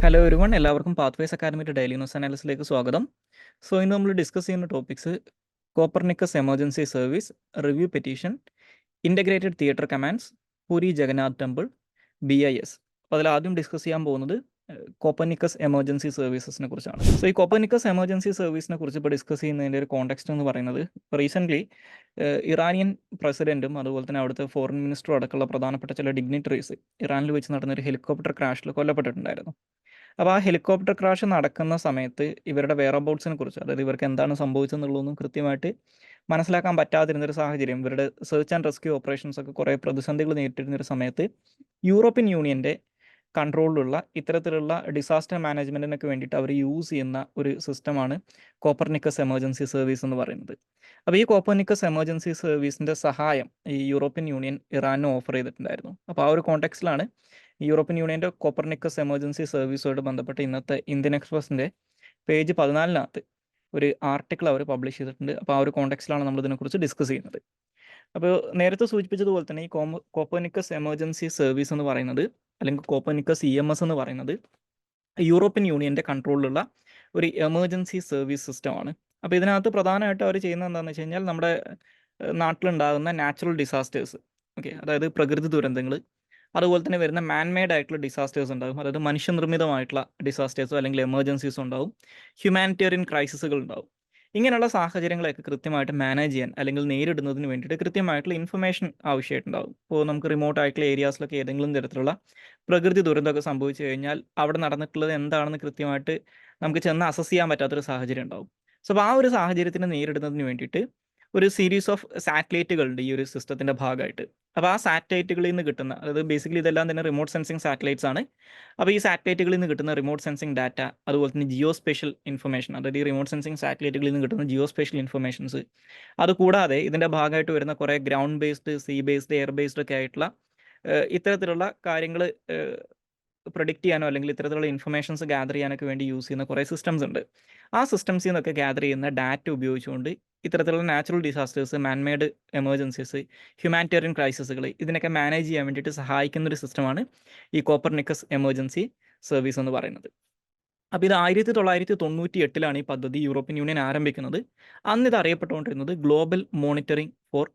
Hello everyone, എല്ലാവർക്കും Pathways അക്കാദമിയുടെ daily news അനാലിസിലേക്ക് സ്വാഗതം. ഇന്ന് നമ്മൾ ഡിസ്കസ് ചെയ്യുന്ന topics Copernicus emergency service, review petition, integrated theatre commands, Puri Jagannath temple, BIS. അപ്പോൾ അതിൽ ആദ്യം ഡിസ്കസ് ചെയ്യാൻ പോകുന്നത് കോപ്പർനിക്കസ് എമർജൻസി സർവീസസിനെ കുറിച്ചാണ്. ഈ കോപ്പർനിക്കസ് എമർജൻസി സർവീസിനെ കുറിച്ച് ഇപ്പോൾ ഡിസ്കസ് ചെയ്യുന്നതിൻ്റെ ഒരു കോണ്ടെക്സ്റ്റ് എന്ന് പറയുന്നത്, റീസെൻ്റ്ലി ഇറാനിയൻ പ്രസിഡൻറ്റും അതുപോലെ തന്നെ അവിടുത്തെ ഫോറിൻ മിനിസ്റ്ററും അടക്കമുള്ള പ്രധാനപ്പെട്ട ചില ഡിഗ്നിറ്ററീസ് ഇറാനിൽ വെച്ച് നടന്ന ഒരു ഹെലികോപ്റ്റർ ക്രാഷിൽ കൊല്ലപ്പെട്ടിട്ടുണ്ടായിരുന്നു. അപ്പോൾ ആ ഹെലികോപ്റ്റർ ക്രാഷ് നടക്കുന്ന സമയത്ത് ഇവരുടെ വെയറബൌട്ട്സിനെ കുറിച്ച്, അതായത് ഇവർക്ക് എന്താണ് സംഭവിച്ചതെന്നുള്ളതൊന്നും കൃത്യമായിട്ട് മനസ്സിലാക്കാൻ പറ്റാതിരുന്നൊരു സാഹചര്യം, ഇവരുടെ സെർച്ച് ആൻഡ് റെസ്ക്യൂ ഓപ്പറേഷൻസ് ഒക്കെ കുറേ പ്രതിസന്ധികൾ നേരിട്ടിരുന്നൊരു സമയത്ത് യൂറോപ്യൻ യൂണിയൻ്റെ കൺട്രോളിലുള്ള ഇത്തരത്തിലുള്ള ഡിസാസ്റ്റർ മാനേജ്മെൻറ്റിനൊക്കെ വേണ്ടിയിട്ട് അവർ യൂസ് ചെയ്യുന്ന ഒരു സിസ്റ്റമാണ് കോപ്പർനിക്കസ് എമർജൻസി സർവീസ് എന്ന് പറയുന്നത്. അപ്പോൾ ഈ കോപ്പർനിക്കസ് എമർജൻസി സർവീസിൻ്റെ സഹായം ഈ യൂറോപ്യൻ യൂണിയൻ ഇറാനും ഓഫർ ചെയ്തിട്ടുണ്ടായിരുന്നു. അപ്പോൾ ആ ഒരു കോണ്ടെക്സ്റ്റിലാണ് യൂറോപ്യൻ യൂണിയൻ്റെ കോപ്പർനിക്കസ് എമർജൻസി സർവീസുമായിട്ട് ബന്ധപ്പെട്ട് ഇന്നത്തെ ഇന്ത്യൻ എക്സ്പ്രസിൻ്റെ പേജ് 14 ഒരു ആർട്ടിക്കിൾ അവർ പബ്ലിഷ് ചെയ്തിട്ടുണ്ട്. അപ്പോൾ ആ ഒരു കോണ്ടെക്സ്റ്റിലാണ് നമ്മൾ ഇതിനെക്കുറിച്ച് ഡിസ്കസ് ചെയ്യുന്നത്. അപ്പോൾ നേരത്തെ സൂചിപ്പിച്ചതുപോലെ തന്നെ ഈ കോപ്പർനിക്കസ് എമർജൻസി സർവീസ് എന്ന് പറയുന്നത്, അല്ലെങ്കിൽ കോപ്പർനിക്കസ് EMS എന്ന് പറയുന്നത്, യൂറോപ്യൻ യൂണിയൻ്റെ കൺട്രോളിലുള്ള ഒരു എമർജൻസി സർവീസ് സിസ്റ്റമാണ്. അപ്പോൾ ഇതിനകത്ത് പ്രധാനമായിട്ടും അവർ ചെയ്യുന്നത് എന്താണെന്ന് വെച്ച് കഴിഞ്ഞാൽ, നമ്മുടെ നാട്ടിലുണ്ടാകുന്ന നാച്ചുറൽ ഡിസാസ്റ്റേഴ്സ്, അതായത് പ്രകൃതി ദുരന്തങ്ങൾ, അതുപോലെ തന്നെ വരുന്ന മാൻമെയ്ഡ് ആയിട്ടുള്ള ഡിസാസ്റ്റേഴ്സ് ഉണ്ടാകും, അതായത് മനുഷ്യനിർമ്മിതമായിട്ടുള്ള ഡിസാസ്റ്റേഴ്സോ അല്ലെങ്കിൽ എമർജൻസീസോ ഉണ്ടാവും, ഹ്യൂമാനിറ്റേറിയൻ ക്രൈസിസുകൾ ഉണ്ടാവും. ഇങ്ങനെയുള്ള സാഹചര്യങ്ങളൊക്കെ കൃത്യമായിട്ട് മാനേജ് ചെയ്യാൻ അല്ലെങ്കിൽ നേരിടുന്നതിന് വേണ്ടിയിട്ട് കൃത്യമായിട്ടുള്ള ഇൻഫർമേഷൻ ആവശ്യമായിട്ടുണ്ടാകും. ഇപ്പോൾ നമുക്ക് റിമോട്ട് ആയിട്ടുള്ള ഏരിയാസിലൊക്കെ ഏതെങ്കിലും തരത്തിലുള്ള പ്രകൃതി ദുരന്തമൊക്കെ സംഭവിച്ചു കഴിഞ്ഞാൽ അവിടെ നടന്നിട്ടുള്ളത് എന്താണെന്ന് കൃത്യമായിട്ട് നമുക്ക് ചെന്ന് അസസ് ചെയ്യാൻ പറ്റാത്തൊരു സാഹചര്യം ഉണ്ടാവും. അപ്പോൾ ആ ഒരു സാഹചര്യത്തിനെ നേരിടുന്നതിന് വേണ്ടിയിട്ട് ഒരു സീരീസ് ഓഫ് സാറ്റലൈറ്റുകളുണ്ട് ഈ ഒരു സിസ്റ്റത്തിൻ്റെ ഭാഗമായിട്ട്. അപ്പോൾ ആ സാറ്റലൈറ്റുകളിൽ നിന്ന് കിട്ടുന്ന, അതായത് ബേസിക്കലി ഇതെല്ലാം തന്നെ റിമോട്ട് സെൻസിങ് സാറ്റലൈറ്റ്സ് ആണ്. അപ്പോൾ ഈ സാറ്റലൈറ്റുകളിൽ നിന്ന് കിട്ടുന്ന റിമോട്ട് സെൻസിങ് ഡാറ്റ, അതുപോലെ തന്നെ ജിയോ സ്പേഷ്യൽ ഇൻഫർമേഷൻ, അതായത് ഈ റിമോട്ട് സെൻസിങ് സാറ്റലൈറ്റുകളിൽ നിന്ന് കിട്ടുന്ന ജിയോ സ്പേഷ്യൽ ഇൻഫർമേഷൻസ്, അതുകൂടാതെ ഇതിൻ്റെ ഭാഗമായിട്ട് വരുന്ന കുറേ ground based, sea based, air based ഒക്കെ ആയിട്ടുള്ള ഇത്തരത്തിലുള്ള കാര്യങ്ങൾ പ്രൊഡിക്റ്റ് ചെയ്യാനോ അല്ലെങ്കിൽ ഇത്തരത്തിലുള്ള ഇൻഫർമേഷൻസ് ഗ്യാദർ ചെയ്യാനൊക്കെ വേണ്ടി യൂസ് ചെയ്യുന്ന കുറേ സിസ്റ്റംസ് ഉണ്ട്. ആ സിസ്റ്റംസിൽ നിന്നൊക്കെ ഗ്യാദർ ചെയ്യുന്ന ഡാറ്റ ഉപയോഗിച്ചുകൊണ്ട് ഇത്തരത്തിലുള്ള natural disasters, manmade emergencies, humanitarian ക്രൈസിസുകൾ, ഇതിനൊക്കെ മാനേജ് ചെയ്യാൻ വേണ്ടിയിട്ട് സഹായിക്കുന്ന ഒരു സിസ്റ്റമാണ് ഈ കോപ്പർനിക്കസ് എമർജൻസി സർവീസ് എന്ന് പറയുന്നത്. അപ്പോൾ ഇത് 1998 ഈ പദ്ധതി യൂറോപ്യൻ യൂണിയൻ ആരംഭിക്കുന്നത്. അന്ന് ഇത് അറിയപ്പെട്ടുകൊണ്ടിരുന്നത് global monitoring for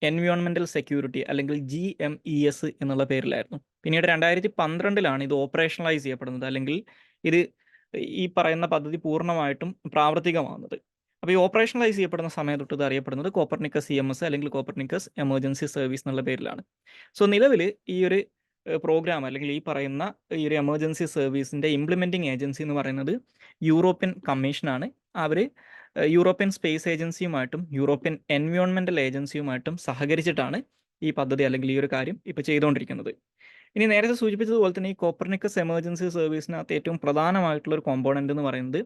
environmental security, അല്ലെങ്കിൽ GMES എന്നുള്ള പേരിലായിരുന്നു. പിന്നീട് 2012 ഇത് ഓപ്പറേഷണലൈസ് ചെയ്യപ്പെടുന്നത്, അല്ലെങ്കിൽ ഇത് ഈ പറയുന്ന പദ്ധതി പൂർണ്ണമായിട്ടും പ്രാവർത്തികമാകുന്നത്. അപ്പോൾ ഈ ഓപ്പറേഷണലൈസ് ചെയ്യപ്പെടുന്ന സമയം തൊട്ട് ഇത് അറിയപ്പെടുന്നത് കോപ്പർനിക്കസ് EMS അല്ലെങ്കിൽ കോപ്പർനിക്കസ് എമർജൻസി സർവീസ് എന്നുള്ള പേരിലാണ്. നിലവിൽ ഈ ഒരു പ്രോഗ്രാം, അല്ലെങ്കിൽ ഈ പറയുന്ന ഈ ഒരു എമർജൻസി സർവീസിൻ്റെ ഇംപ്ലിമെൻറ്റിംഗ് ഏജൻസി എന്ന് പറയുന്നത് യൂറോപ്യൻ കമ്മീഷനാണ്. അവർ യൂറോപ്യൻ സ്പേസ് ഏജൻസിയുമായിട്ടും യൂറോപ്യൻ എൻവയോൺമെൻറ്റൽ ഏജൻസിയുമായിട്ടും സഹകരിച്ചിട്ടാണ് ഈ പദ്ധതി അല്ലെങ്കിൽ ഈ ഒരു കാര്യം ഇപ്പോൾ ചെയ്തുകൊണ്ടിരിക്കുന്നത്. ഇനി നേരത്തെ സൂചിപ്പിച്ചതുപോലെ തന്നെ ഈ കോപ്പർനിക്കസ് എമർജൻസി സർവീസിനകത്ത് ഏറ്റവും പ്രധാനമായിട്ടുള്ള ഒരു കോമ്പോണൻ്റ് എന്ന് പറയുന്നത്,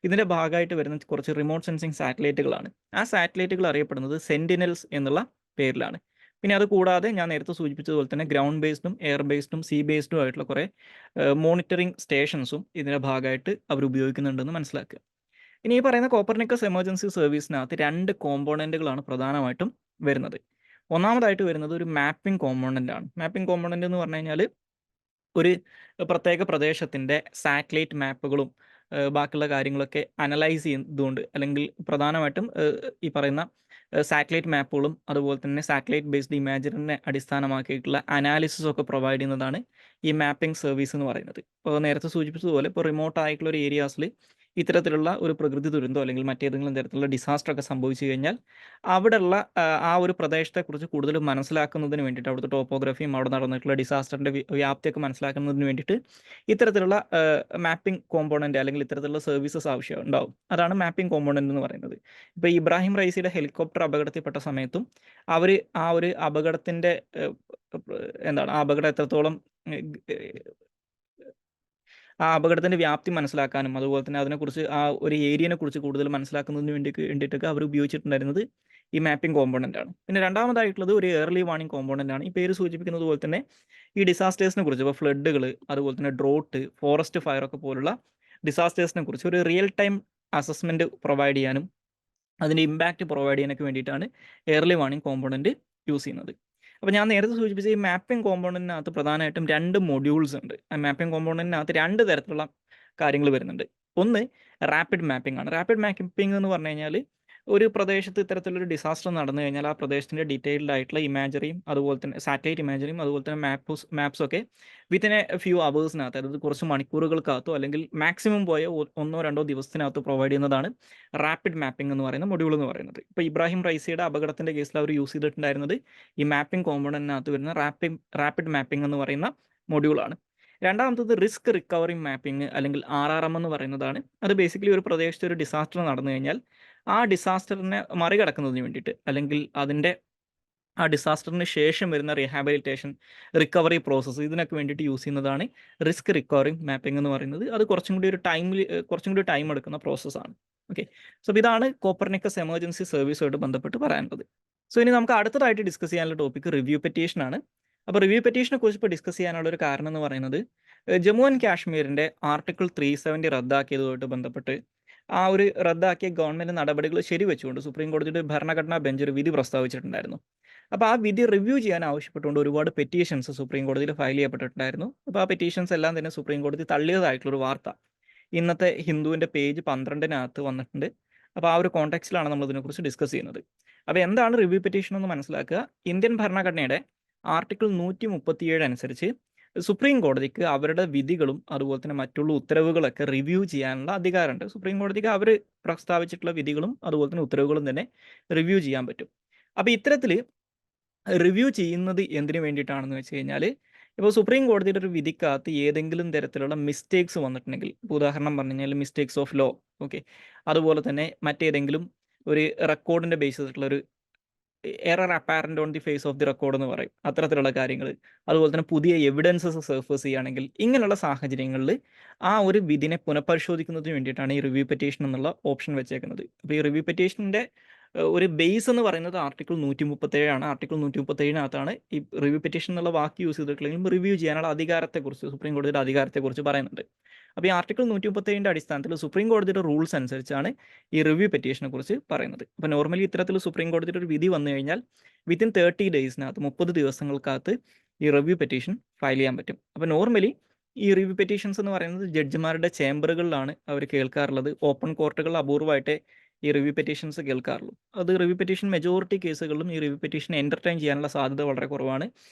ഇതിൻ്റെ ഭാഗമായിട്ട് വരുന്ന കുറച്ച് റിമോട്ട് സെൻസിങ് സാറ്റലൈറ്റുകളാണ്. ആ സാറ്റലൈറ്റുകൾ അറിയപ്പെടുന്നത് സെൻറ്റിനൽസ് എന്നുള്ള പേരിലാണ്. പിന്നെ അത് കൂടാതെ ഞാൻ നേരത്തെ സൂചിപ്പിച്ചതുപോലെ തന്നെ ഗ്രൗണ്ട് ബേസ്ഡും എയർ ബേസ്ഡും സീ ബേസ്ഡും ആയിട്ടുള്ള കുറേ മോണിറ്ററിംഗ് സ്റ്റേഷൻസും ഇതിൻ്റെ ഭാഗമായിട്ട് അവർ ഉപയോഗിക്കുന്നുണ്ടെന്ന് മനസ്സിലാക്കുക. ഇനി ഈ പറയുന്ന കോപ്പർനിക്കസ് എമർജൻസി സർവീസിനകത്ത് 2 കോമ്പോണൻറ്റുകളാണ് പ്രധാനമായിട്ടും വരുന്നത്. ഒന്നാമതായിട്ട് വരുന്നത് ഒരു മാപ്പിംഗ് കോമ്പോണൻ്റ് ആണ്. മാപ്പിംഗ് കോമ്പോണൻ്റ് എന്ന് പറഞ്ഞു കഴിഞ്ഞാൽ, ഒരു പ്രത്യേക പ്രദേശത്തിൻ്റെ സാറ്റലൈറ്റ് മാപ്പുകളും ബാക്കിയുള്ള കാര്യങ്ങളൊക്കെ അനലൈസ് ചെയ്തുകൊണ്ട്, അല്ലെങ്കിൽ പ്രധാനമായിട്ടും ഈ പറയുന്ന സാറ്റലൈറ്റ് മാപ്പുകളും അതുപോലെ തന്നെ സാറ്റലൈറ്റ് ബേസ്ഡ് ഇമാജിനെ അടിസ്ഥാനമാക്കിയിട്ടുള്ള അനാലിസിസ് ഒക്കെ പ്രൊവൈഡ് ചെയ്യുന്നതാണ് ഈ മാപ്പിംഗ് സർവീസ് എന്ന് പറയുന്നത്. ഇപ്പോൾ നേരത്തെ സൂചിപ്പിച്ചതുപോലെ, ഇപ്പോൾ റിമോട്ട് ആയിട്ടുള്ള ഒരു ഏരിയാസിൽ ഇത്തരത്തിലുള്ള ഒരു പ്രകൃതി ദുരന്തമോ അല്ലെങ്കിൽ മറ്റേതെങ്കിലും തരത്തിലുള്ള ഡിസാസ്റ്റർ ഒക്കെ സംഭവിച്ചു കഴിഞ്ഞാൽ അവിടെയുള്ള ആ ഒരു പ്രദേശത്തെക്കുറിച്ച് കൂടുതൽ മനസ്സിലാക്കുന്നതിന് വേണ്ടിയിട്ട്, അവിടുത്തെ ടോപ്പോഗ്രഫിയും അവിടെ നടന്നിട്ടുള്ള ഡിസാസ്റ്ററിൻ്റെ വ്യാപ്തിയൊക്കെ മനസ്സിലാക്കുന്നതിന് വേണ്ടിയിട്ട് ഇത്തരത്തിലുള്ള മാപ്പിംഗ് കോമ്പോണൻ്റ് അല്ലെങ്കിൽ ഇത്തരത്തിലുള്ള സർവീസസ് ആവശ്യം ഉണ്ടാവും. അതാണ് മാപ്പിംഗ് കോമ്പോണൻ്റ് എന്ന് പറയുന്നത്. ഇപ്പോൾ ഇബ്രാഹിം റൈസിയുടെ ഹെലികോപ്റ്റർ അപകടത്തിൽപ്പെട്ട സമയത്തും അവർ ആ ഒരു അപകടത്തിൻ്റെ ആ അപകടം എത്രത്തോളം ആ അപകടത്തിൻ്റെ വ്യാപ്തി മനസ്സിലാക്കാനും അതുപോലെ തന്നെ അതിനെക്കുറിച്ച് ആ ഒരു ഏരിയനെക്കുറിച്ച് കൂടുതൽ മനസ്സിലാക്കുന്നതിന് വേണ്ടിയിട്ടൊക്കെ അവർ ഉപയോഗിച്ചിട്ടുണ്ടായിരുന്നത് ഈ മാപ്പിംഗ് കോമ്പോണൻ്റ് ആണ്. പിന്നെ രണ്ടാമതായിട്ടുള്ളത് ഒരു ഏർലി വാർണിംഗ് കോമ്പോണൻ്റ് ആണ്. ഈ പേര് സൂചിപ്പിക്കുന്നത് പോലെ തന്നെ ഈ ഡിസാസ്റ്റേഴ്സിനെ കുറിച്ച്, ഇപ്പോൾ ഫ്ലഡുകൾ, അതുപോലെ തന്നെ ഡ്രോട്ട്, ഫോറസ്റ്റ് ഫയർ ഒക്കെ പോലുള്ള ഡിസാസ്റ്റേഴ്സിനെ കുറിച്ച് ഒരു റിയൽ ടൈം അസസ്മെൻറ്റ് പ്രൊവൈഡ് ചെയ്യാനും അതിൻ്റെ ഇമ്പാക്റ്റ് പ്രൊവൈഡ് ചെയ്യാനൊക്കെ വേണ്ടിയിട്ടാണ് ഏർലി വാർണിംഗ് കോമ്പോണൻ്റ് യൂസ് ചെയ്യുന്നത്. അപ്പോൾ ഞാൻ നേരത്തെ സൂചിപ്പിച്ച ഈ മാപ്പിംഗ് കോമ്പോണൻറ്റിനകത്ത് പ്രധാനമായിട്ടും 2 മൊഡ്യൂൾസ് ഉണ്ട്. ആ മാപ്പിംഗ് കോമ്പോണൻറ്റിനകത്ത് 2 തരത്തിലുള്ള കാര്യങ്ങൾ വരുന്നുണ്ട്. ഒന്ന് റാപ്പിഡ് മാപ്പിംഗ് ആണ്. റാപ്പിഡ് മാപ്പിംഗ് എന്ന് പറഞ്ഞു കഴിഞ്ഞാൽ ഒരു പ്രദേശത്ത് ഇത്തരത്തിലൊരു ഡിസാസ്റ്റർ നടന്നു കഴിഞ്ഞാൽ ആ പ്രദേശത്തിൻ്റെ ഡീറ്റെയിൽഡ് ആയിട്ടുള്ള ഇമാജറിയും അതുപോലെ തന്നെ സാറ്റലൈറ്റ് ഇമാജറിയും അതുപോലെ തന്നെ മാപ്സൊക്കെ വിത്തിൻ എ ഫ്യൂ അവേഴ്സിനകത്ത്, അതായത് കുറച്ച് മണിക്കൂറുകൾക്കകത്തോ അല്ലെങ്കിൽ മാക്സിമം പോയ 1-2 ദിവസത്തിനകത്ത് പ്രൊവൈഡ് ചെയ്യുന്നതാണ് റാപ്പിഡ് മാപ്പിംഗ് എന്ന് പറയുന്ന മൊഡ്യൂൾ എന്ന് പറയുന്നത്. ഇപ്പോൾ ഇബ്രാഹിം റൈസിയുടെ അപകടത്തിൻ്റെ കേസിൽ അവർ യൂസ് ചെയ്തിട്ടുണ്ടായിരുന്നത് ഈ മാപ്പിംഗ് കോമ്പോണൻറ്റിനകത്ത് വരുന്ന റാപ്പിഡ് മാപ്പിംഗ് എന്ന് പറയുന്ന മൊഡ്യൂളാണ്. രണ്ടാമത്തത് റിസ്ക് റിക്കവറി മാപ്പിംഗ് അല്ലെങ്കിൽ RRM എന്ന് പറയുന്നതാണ്. അത് ബേസിക്കലി ഒരു പ്രദേശത്ത് ഒരു ഡിസാസ്റ്റർ നടന്നു കഴിഞ്ഞാൽ ആ ഡിസാസ്റ്ററിനെ മറികടക്കുന്നതിന് വേണ്ടിയിട്ട് അല്ലെങ്കിൽ ആ ഡിസാസ്റ്ററിന് ശേഷം വരുന്ന റീഹാബിലിറ്റേഷൻ, റിക്കവറി പ്രോസസ്സ് ഇതിനൊക്കെ വേണ്ടിയിട്ട് യൂസ് ചെയ്യുന്നതാണ് റിസ്ക് റിക്കവറി മാപ്പിംഗ് എന്ന് പറയുന്നത്. അത് കുറച്ചും കൂടി ടൈം എടുക്കുന്ന പ്രോസസ്സാണ്. ഓക്കെ. സോ ഇതാണ് കോപ്പർനിക്കസ് എമർജൻസി സർവീസുമായിട്ട് ബന്ധപ്പെട്ട് പറയാനുള്ളത്. സോ ഇനി നമുക്ക് അടുത്തതായിട്ട് ഡിസ്കസ് ചെയ്യാനുള്ള ടോപ്പിക് റിവ്യൂ പെറ്റീഷൻ ആണ്. അപ്പോൾ റിവ്യൂ പെറ്റീഷനെ കുറിച്ച് ഇപ്പോൾ ഡിസ്കസ് ചെയ്യാനുള്ള ഒരു കാരണം എന്ന് പറയുന്നത് ജമ്മു ആൻഡ് കാശ്മീരിൻ്റെ ആർട്ടിക്കിൾ 370 റദ്ദാക്കിയതുമായിട്ട് ബന്ധപ്പെട്ട് ആ ഒരു റദ്ദാക്കിയ ഗവൺമെൻറ് നടപടികൾ ശരിവെച്ചുകൊണ്ട് സുപ്രീം കോടതിയുടെ ഭരണഘടനാ ബെഞ്ച് ഒരു വിധി പ്രസ്താവിച്ചിട്ടുണ്ടായിരുന്നു. അപ്പോൾ ആ വിധി റിവ്യൂ ചെയ്യാൻ ആവശ്യപ്പെട്ടുകൊണ്ട് ഒരുപാട് പെറ്റീഷൻസ് സുപ്രീം കോടതിയിൽ ഫയൽ ചെയ്യപ്പെട്ടിട്ടുണ്ടായിരുന്നു. അപ്പോൾ ആ പെറ്റീഷൻസ് എല്ലാം തന്നെ സുപ്രീം കോടതി തള്ളിയതായിട്ടുള്ളൊരു വാർത്ത ഇന്നത്തെ ഹിന്ദുവിൻ്റെ പേജ് 12-നകത്ത് വന്നിട്ടുണ്ട്. അപ്പോൾ ആ ഒരു കോണ്ടെക്സ്റ്റിലാണ് നമ്മൾ ഇതിനെക്കുറിച്ച് ഡിസ്കസ് ചെയ്യുന്നത്. അപ്പോൾ എന്താണ് റിവ്യൂ പെറ്റീഷൻ എന്ന് മനസ്സിലാക്കുക. ഇന്ത്യൻ ഭരണഘടനയുടെ ആർട്ടിക്കിൾ 137 അനുസരിച്ച് സുപ്രീം കോടതിക്ക് അവരുടെ വിധികളും അതുപോലെ തന്നെ മറ്റുള്ള ഉത്തരവുകളൊക്കെ റിവ്യൂ ചെയ്യാനുള്ള അധികാരമുണ്ട്. സുപ്രീം കോടതിക്ക് അവർ പ്രസ്താവിച്ചിട്ടുള്ള വിധികളും അതുപോലെ തന്നെ ഉത്തരവുകളും തന്നെ റിവ്യൂ ചെയ്യാൻ പറ്റും. അപ്പോൾ ഇത്തരത്തിൽ റിവ്യൂ ചെയ്യുന്നത് എന്തിനു വേണ്ടിയിട്ടാണെന്ന് വെച്ച് കഴിഞ്ഞാൽ, ഇപ്പോൾ സുപ്രീം കോടതിയുടെ ഒരു വിധിക്കകത്ത് ഏതെങ്കിലും തരത്തിലുള്ള മിസ്റ്റേക്സ് വന്നിട്ടുണ്ടെങ്കിൽ, ഉദാഹരണം പറഞ്ഞു കഴിഞ്ഞാൽ മിസ്റ്റേക്സ് ഓഫ് ലോ, ഓക്കെ, അതുപോലെ തന്നെ മറ്റേതെങ്കിലും ഒരു റെക്കോർഡിൻ്റെ ബേസ് ചെയ്തിട്ടുള്ള ഒരു error apparent on the face of the record എന്ന് പറയും, അത്തരത്തിലുള്ള കാര്യങ്ങൾ, അതുപോലെ തന്നെ പുതിയ എവിഡൻസസ് സർഫേസ് ചെയ്യുകയാണെങ്കിൽ, ഇങ്ങനെയുള്ള സാഹചര്യങ്ങളിൽ ആ ഒരു വിധിനെ പുനഃപരിശോധിക്കുന്നതിന് വേണ്ടിയിട്ടാണ് ഈ റിവ്യൂ പെറ്റീഷൻ എന്നുള്ള ഓപ്ഷൻ വെച്ചേക്കുന്നത്. അപ്പോൾ ഈ റിവ്യൂ പെറ്റീഷൻ്റെ ഒരു ബേസ് എന്ന് പറയുന്നത് ആർട്ടിക്കിൾ 137 ആണ്. ആർട്ടിക്കിൾ 137-നകത്താണ് ഈ റിവ്യൂ പെറ്റീഷൻ എന്നുള്ള വാക്ക് യൂസ് ചെയ്തിട്ടുണ്ടെങ്കിലും റിവ്യൂ ചെയ്യാനുള്ള അധികാരത്തെക്കുറിച്ച്, സുപ്രീം കോടതിയുടെ അധികാരത്തെക്കുറിച്ച് പറയുന്നുണ്ട്. അപ്പോൾ ഈ ആർട്ടിക്കിൾ 137-ൻ്റെ അടിസ്ഥാനത്തിൽ സുപ്രീം കോടതിയുടെ റൂൾസ് അനുസരിച്ചാണ് ഈ റിവ്യൂ പെറ്റീഷനെ കുറിച്ച് പറയുന്നത്. അപ്പോൾ നോർമലി ഇത്തരത്തിൽ സുപ്രീം കോടതിയുടെ ഒരു വിധി വന്നു കഴിഞ്ഞാൽ വിത്തിൻ 30 ഡേയ്സിനകത്ത് 30 ദിവസങ്ങൾക്കകത്ത് ഈ റിവ്യൂ പെറ്റീഷൻ ഫയൽ ചെയ്യാൻ പറ്റും. അപ്പോൾ നോർമലി ഈ റിവ്യൂ പെറ്റീഷൻസ് എന്ന് പറയുന്നത് ജഡ്ജിമാരുടെ ചേംബറുകളിലാണ് അവർ കേൾക്കാറുള്ളത്. ഓപ്പൺ കോർട്ടുകൾ അപൂർവമായിട്ടേ ഈ റിവ്യൂ പെറ്റീഷൻസ് കേൾക്കാറുള്ളൂ. അത് റിവ്യൂ പെറ്റീഷൻ മെജോറിറ്റി കേസുകളിലും ഈ റിവ്യൂ പെറ്റീഷൻ എൻ്റർടൈൻ ചെയ്യാനുള്ള സാധ്യത വളരെ കുറവാണ്.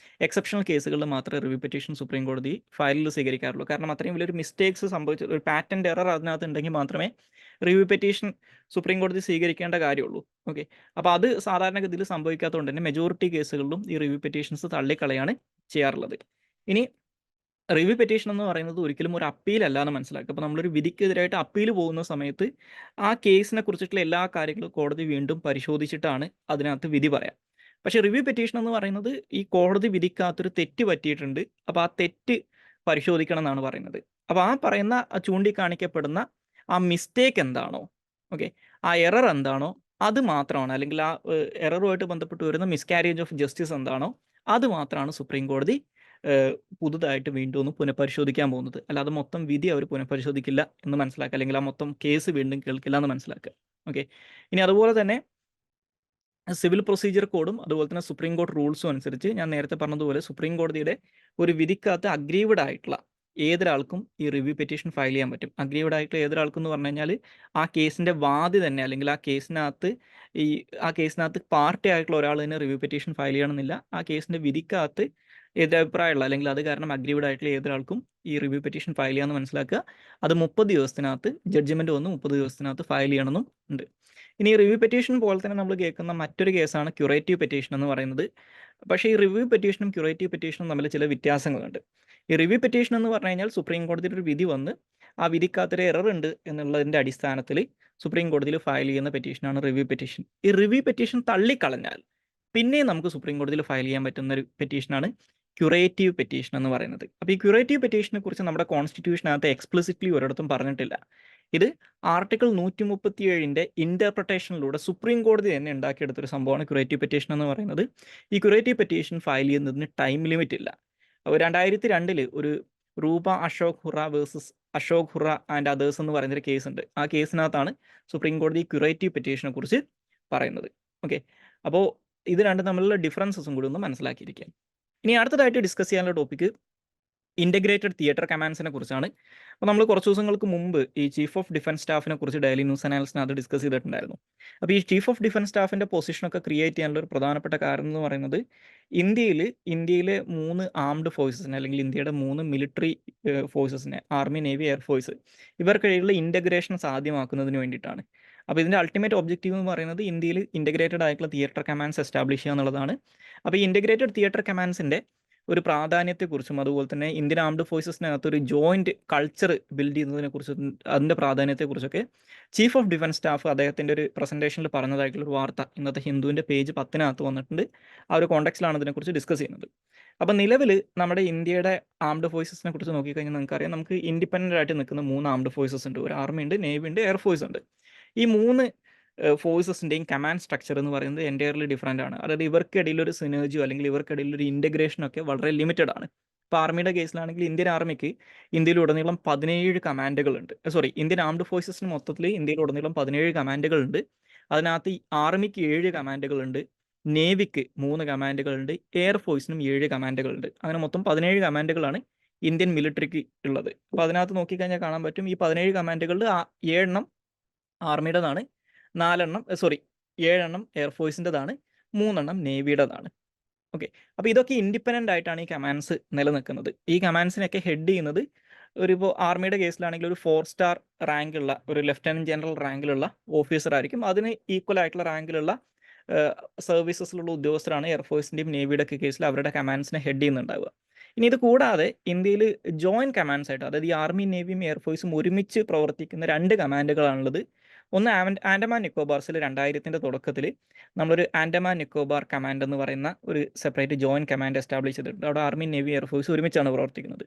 എക്സെപ്ഷണൽ കേസുകളിൽ മാത്രമേ റിവ്യൂ പെറ്റീഷൻ സുപ്രീം കോടതി ഫയലിൽ സ്വീകരിക്കാറുള്ളൂ. കാരണം അത്രയും വലിയൊരു മിസ്റ്റേക്സ് സംഭവിച്ച ഒരു പാറ്റൻ്റ് എറർ അതിനകത്ത് ഉണ്ടെങ്കിൽ മാത്രമേ റിവ്യൂ പെറ്റീഷൻ സുപ്രീം കോടതി സ്വീകരിക്കേണ്ട കാര്യമുള്ളൂ. ഓക്കെ. അപ്പോൾ അത് സാധാരണഗതിയിൽ സംഭവിക്കാത്തതുകൊണ്ട് തന്നെ മെജോറിറ്റി കേസുകളിലും ഈ റിവ്യൂ പെറ്റീഷൻസ് തള്ളിക്കളയാണ് ചെയ്യാറുള്ളത്. ഇനി റിവ്യൂ പെറ്റീഷൻ എന്ന് പറയുന്നത് ഒരിക്കലും ഒരു അപ്പീൽ അല്ല എന്ന് മനസ്സിലാക്കുക. അപ്പോൾ നമ്മളൊരു വിധിക്കെതിരായിട്ട് അപ്പീൽ പോകുന്ന സമയത്ത് ആ കേസിനെ കുറിച്ചിട്ടുള്ള എല്ലാ കാര്യങ്ങളും കോടതി വീണ്ടും പരിശോധിച്ചിട്ടാണ് അതിനകത്ത് വിധി പറയാം. പക്ഷേ റിവ്യൂ പെറ്റീഷൻ എന്ന് പറയുന്നത് ഈ കോടതി വിധിക്കകത്തൊരു തെറ്റ് പറ്റിയിട്ടുണ്ട്, അപ്പോൾ ആ തെറ്റ് പരിശോധിക്കണം എന്നാണ് പറയുന്നത്. അപ്പോൾ ആ പറയുന്ന ചൂണ്ടിക്കാണിക്കപ്പെടുന്ന ആ മിസ്റ്റേക്ക് എന്താണോ, ഓക്കെ, ആ എറർ എന്താണോ അത് മാത്രമാണ്, അല്ലെങ്കിൽ ആ എററുമായിട്ട് ബന്ധപ്പെട്ട് വരുന്ന മിസ്കാരേജ് ഓഫ് ജസ്റ്റിസ് എന്താണോ അത് മാത്രമാണ് സുപ്രീം കോടതി പുതുതായിട്ട് വീണ്ടും ഒന്ന് പുനഃപരിശോധിക്കാൻ പോകുന്നത്. അല്ലാതെ മൊത്തം വിധി അവർ പുനഃപരിശോധിക്കില്ല എന്ന് മനസ്സിലാക്കുക, അല്ലെങ്കിൽ ആ മൊത്തം കേസ് വീണ്ടും കേൾക്കില്ല എന്ന് മനസ്സിലാക്കുക. ഓക്കെ. ഇനി അതുപോലെ തന്നെ സിവിൽ പ്രൊസീജിയർ കോഡും അതുപോലെ തന്നെ സുപ്രീം കോടതി റൂൾസും അനുസരിച്ച് ഞാൻ നേരത്തെ പറഞ്ഞതുപോലെ സുപ്രീം കോടതിയുടെ ഒരു വിധിക്കകത്ത് അഗ്രീവ്ഡ് ആയിട്ടുള്ള ഏതൊരാൾക്കും ഈ റിവ്യൂ പെറ്റീഷൻ ഫയൽ ചെയ്യാൻ പറ്റും. അഗ്രീവ്ഡ് ആയിട്ടുള്ള ഏതൊരാൾക്കും എന്ന് പറഞ്ഞു കഴിഞ്ഞാൽ ആ കേസിൻ്റെ വാദി തന്നെ, അല്ലെങ്കിൽ ആ കേസിനകത്ത് പാർട്ടി ആയിട്ടുള്ള ഒരാൾ തന്നെ റിവ്യൂ പെറ്റീഷൻ ഫയൽ ചെയ്യണമെന്നില്ല. ആ കേസിൻ്റെ വിധിക്കകത്ത് എതിരഭിപ്രായമുള്ള അല്ലെങ്കിൽ അത് കാരണം അഗ്രീവ്ഡ് ആയിട്ടുള്ള ഏതൊരാൾക്കും ഈ റിവ്യൂ പെറ്റീഷൻ ഫയൽ ചെയ്യാമെന്ന് മനസ്സിലാക്കുക. അത് 30 ദിവസത്തിനകത്ത് ജഡ്ജ്മെൻറ്റ് വന്ന് 30 ദിവസത്തിനകത്ത് ഫയൽ ചെയ്യണമെന്നും ഉണ്ട്. ഇനി റിവ്യൂ പെറ്റീഷൻ പോലെ തന്നെ നമ്മൾ കേൾക്കുന്ന മറ്റൊരു കേസാണ് ക്യൂറേറ്റീവ് പെറ്റീഷൻ എന്ന് പറയുന്നത്. പക്ഷേ ഈ റിവ്യൂ പെറ്റീഷനും ക്യൂറേറ്റീവ് പെറ്റീഷനും തമ്മിൽ ചില വ്യത്യാസങ്ങളുണ്ട്. ഈ റിവ്യൂ പെറ്റീഷൻ എന്ന് പറഞ്ഞു കഴിഞ്ഞാൽ സുപ്രീം കോടതിയുടെ ഒരു വിധി വന്ന് ആ വിധിക്കകത്തൊരു എറർ ഉണ്ട് എന്നുള്ളതിൻ്റെ അടിസ്ഥാനത്തിൽ സുപ്രീം കോടതിയിൽ ഫയൽ ചെയ്യുന്ന പെറ്റീഷനാണ് റിവ്യൂ പെറ്റീഷൻ. ഈ റിവ്യൂ പെറ്റീഷൻ തള്ളിക്കളഞ്ഞാൽ പിന്നെ നമുക്ക് സുപ്രീം കോടതിയിൽ ഫയൽ ചെയ്യാൻ പറ്റുന്ന ഒരു പെറ്റീഷനാണ് ക്യൂറേറ്റീവ് പെറ്റീഷൻ എന്ന് പറയുന്നത്. അപ്പോൾ ഈ ക്യൂറേറ്റീവ് പെറ്റീഷനെ കുറിച്ച് നമ്മുടെ കോൺസ്റ്റിറ്റ്യൂഷനകത്ത് എക്സ്പ്ലിസിറ്റ്ലി ഒരിടത്തും പറഞ്ഞിട്ടില്ല. ഇത് ആർട്ടിക്കിൾ 137-ൻ്റെ ഇൻ്റർപ്രിട്ടേഷനിലൂടെ സുപ്രീം കോടതി തന്നെ ഉണ്ടാക്കിയെടുത്തൊരു സംഭവമാണ് ക്യൂറേറ്റീവ് പെറ്റീഷൻ എന്ന് പറയുന്നത്. ഈ ക്യൂറേറ്റീവ് പെറ്റീഷൻ ഫയൽ ചെയ്യുന്നതിന് ടൈം ലിമിറ്റ് ഇല്ല. 2002 ഒരു Rupa Ashok Hurra versus Ashok Hurra and others എന്ന് പറയുന്നൊരു കേസുണ്ട്. ആ കേസിനകത്താണ് സുപ്രീം കോടതി ക്യൂറേറ്റീവ് പെറ്റീഷനെ കുറിച്ച് പറയുന്നത്. ഓക്കെ. അപ്പോൾ ഇത് രണ്ടും തമ്മിലുള്ള ഡിഫറൻസസും കൂടി ഒന്ന് മനസ്സിലാക്കിയിരിക്കുക. ഇനി അടുത്തതായിട്ട് ഡിസ്കസ് ചെയ്യാനുള്ള ടോപ്പിക്ക് ഇൻ്റഗ്രേറ്റഡ് തിയേറ്റർ കമാൻഡ്സിനെ കുറിച്ചാണ്. അപ്പോൾ നമ്മൾ കുറച്ച് ദിവസങ്ങൾക്ക് മുമ്പ് ഈ ചീഫ് ഓഫ് ഡിഫൻസ് സ്റ്റാഫിനെ കുറിച്ച് ഡെയിലി ന്യൂസ് അനാലിസിനകത്ത് ഡിസ്കസ് ചെയ്തിട്ടുണ്ടായിരുന്നു. അപ്പോൾ ഈ ചീഫ് ഓഫ് ഡിഫൻസ് സ്റ്റാഫിൻ്റെ പൊസിഷനൊക്കെ ക്രിയേറ്റ് ചെയ്യാനുള്ള ഒരു പ്രധാനപ്പെട്ട കാരണം എന്ന് പറയുന്നത് ഇന്ത്യയിലെ 3 ആംഡ് ഫോഴ്സസിനെ അല്ലെങ്കിൽ ഇന്ത്യയുടെ 3 മിലിറ്ററി ഫോഴ്സസിനെ, ആർമി, നേവി, എയർഫോഴ്സ്, ഇവർക്കിടയിലുള്ള ഇൻ്റഗ്രേഷൻ സാധ്യമാക്കുന്നതിന് വേണ്ടിയിട്ടാണ്. അപ്പോൾ ഇതിൻ്റെ അൾട്ടിമേറ്റ് ഒബ്ജക്റ്റീവ് എന്ന് പറയുന്നത് ഇന്ത്യയിൽ ഇൻ്റഗ്രേറ്റഡ് ആയിട്ടുള്ള തിയേറ്റർ കമാൻഡ്സ് എസ്റ്റാബ്ലിഷ് ചെയ്യുക എന്നുള്ളതാണ്. അപ്പോൾ ഈ ഇൻ്റഗ്രേറ്റഡ് തിയേറ്റർ കമാൻഡ്സിൻ്റെ ഒരു പ്രാധാന്യത്തെക്കുറിച്ചും അതുപോലെ തന്നെ ഇന്ത്യൻ ആംഡ് ഫോഴ്സസിനകത്ത് ഒരു ജോയിൻറ്റ് കൾച്ചർ ബിൽഡ് ചെയ്യുന്നതിനെക്കുറിച്ചും അതിൻ്റെ പ്രാധാന്യത്തെക്കുറിച്ചൊക്കെ ചീഫ് ഓഫ് ഡിഫൻസ് സ്റ്റാഫ് അദ്ദേഹത്തിൻ്റെ ഒരു പ്രസൻറ്റേഷനിൽ പറഞ്ഞതായിട്ടുള്ളൊരു വാർത്ത ഇന്നത്തെ ഹിന്ദുവിൻ്റെ പേജ് 10 വന്നിട്ടുണ്ട്. ആ ഒരു കോണ്ടെക്സ്റ്റിലാണ് ഇതിനെക്കുറിച്ച് ഡിസ്കസ് ചെയ്യുന്നത്. അപ്പോൾ നിലവിൽ നമ്മുടെ ഇന്ത്യയുടെ ആംഡ് ഫോഴ്സസിനെ കുറിച്ച് നോക്കിക്കഴിഞ്ഞാൽ നിങ്ങൾക്കറിയാം, നമുക്ക് ഇൻഡിപെൻഡൻ്റ് ആയിട്ട് നിൽക്കുന്ന 3 ആംഡ് ഫോഴ്സസ് ഉണ്ട്. ഒരു ആർമി ഉണ്ട്, നേവി ഉണ്ട്, എയർഫോഴ്സ് ഉണ്ട്. ഈ 3 ഫോഴ്സസിൻ്റെയും കമാൻഡ് സ്ട്രക്ചർ എന്ന് പറയുന്നത് എൻറ്റയർലി ഡിഫറൻ്റ് ആണ്. അതായത് ഇവർക്കിടയിൽ ഒരു സിനർജിയോ അല്ലെങ്കിൽ ഇവർക്കിടയിൽ ഒരു ഇൻ്റഗ്രേഷനൊക്കെ വളരെ ലിമിറ്റഡ് ആണ്. ഇപ്പോൾ ആർമിയുടെ കേസിലാണെങ്കിൽ ഇന്ത്യൻ ആർമിക്ക് ഇന്ത്യയിലുടനീളം 17 കമാൻഡുകളുണ്ട്. ഇന്ത്യൻ ആംഡ് ഫോഴ്സസിന് മൊത്തത്തിൽ ഇന്ത്യയിലുടനീളം 17 കമാൻഡുകളുണ്ട്. അതിനകത്ത് ആർമിക്ക് 7 കമാൻഡുകളുണ്ട്, നേവിക്ക് 3 കമാൻഡുകളുണ്ട്, എയർഫോഴ്സിനും 7 കമാൻഡുകളുണ്ട്. അങ്ങനെ മൊത്തം 17 കമാൻഡുകളാണ് ഇന്ത്യൻ മിലിറ്ററിക്ക് ഉള്ളത്. അപ്പോൾ അതിനകത്ത് നോക്കിക്കഴിഞ്ഞാൽ കാണാൻ പറ്റും, ഈ 17 കമാൻഡുകളിൽ 7 ആർമിയുടേതാണ്, 7 എയർഫോഴ്സിൻ്റെതാണ്, 3 നേവിയുടേതാണ്. ഓക്കെ. അപ്പോൾ ഇതൊക്കെ ഇൻഡിപെൻഡൻ്റ് ആയിട്ടാണ് ഈ കമാൻഡ്സ് നിലനിൽക്കുന്നത്. ഈ കമാൻഡ്സിനെയൊക്കെ ഹെഡ് ചെയ്യുന്നത് ഇപ്പോൾ ആർമിയുടെ കേസിലാണെങ്കിൽ ഒരു 4 സ്റ്റാർ റാങ്കുള്ള ഒരു ലെഫ്റ്റനൻറ്റ് ജനറൽ റാങ്കിലുള്ള ഓഫീസർ ആയിരിക്കും. അതിന് ഈക്വൽ ആയിട്ടുള്ള റാങ്കിലുള്ള സർവീസസിലുള്ള ഉദ്യോഗസ്ഥരാണ് എയർഫോഴ്സിൻ്റെയും നേവിയുടെ ഒക്കെ കേസിൽ അവരുടെ കമാൻഡ്സിനെ ഹെഡ് ചെയ്യുന്നുണ്ടാവുക. ഇനി ഇത് കൂടാതെ ഇന്ത്യയിൽ ജോയിൻറ്റ് കമാൻഡ്സ് ആയിട്ട്, അതായത് ഈ ആർമി, നേവിയും എയർഫോഴ്സും ഒരുമിച്ച് പ്രവർത്തിക്കുന്ന 2 കമാൻഡുകളാണുള്ളത്. ഒന്ന് ആൻഡമാൻ നിക്കോബാർസിൽ 2000-ൻ്റെ തുടക്കത്തിൽ നമ്മളൊരു ആൻഡമാൻ നിക്കോബാർ കമാൻഡ് എന്ന് പറയുന്ന ഒരു സെപ്പറേറ്റ് ജോയിൻറ്റ് കമാൻഡ് എസ്റ്റാബ്ലിഷ് ചെയ്തിട്ടുണ്ട്. അവിടെ ആർമി, നേവി, എയർഫോഴ്സ് ഒരുമിച്ചാണ് പ്രവർത്തിക്കുന്നത്.